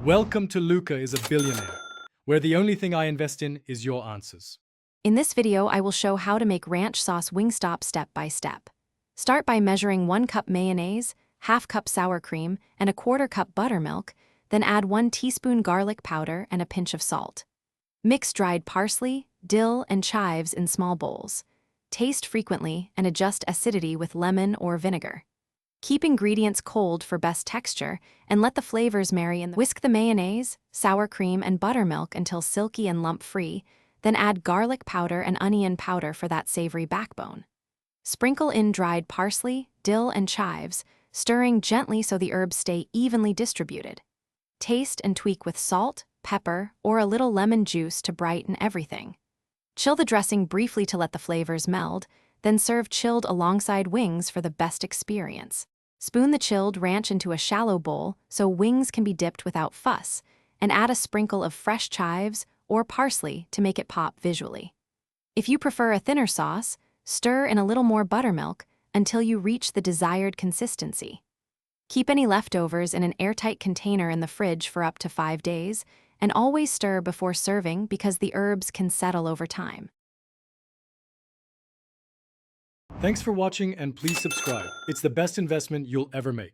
Welcome to Luca is a Billionaire, where the only thing I invest in is your answers. In this video, I will show how to make ranch sauce Wingstop step by step. Start by measuring 1 cup mayonnaise, ½ cup sour cream, and ¼ cup buttermilk, then add 1 teaspoon garlic powder and a pinch of salt. Mix dried parsley, dill, and chives in small bowls. Taste frequently and adjust acidity with lemon or vinegar. Keep ingredients cold for best texture and let the flavors marry in the Whisk the mayonnaise, sour cream, and buttermilk until silky and lump-free, then add garlic powder and onion powder for that savory backbone. Sprinkle in dried parsley, dill, and chives, stirring gently so the herbs stay evenly distributed. Taste and tweak with salt, pepper, or a little lemon juice to brighten everything. Chill the dressing briefly to let the flavors meld, then serve chilled alongside wings for the best experience. Spoon the chilled ranch into a shallow bowl so wings can be dipped without fuss, and add a sprinkle of fresh chives or parsley to make it pop visually. If you prefer a thinner sauce, stir in a little more buttermilk until you reach the desired consistency. Keep any leftovers in an airtight container in the fridge for up to 5 days, and always stir before serving because the herbs can settle over time. Thanks for watching and please subscribe. It's the best investment you'll ever make.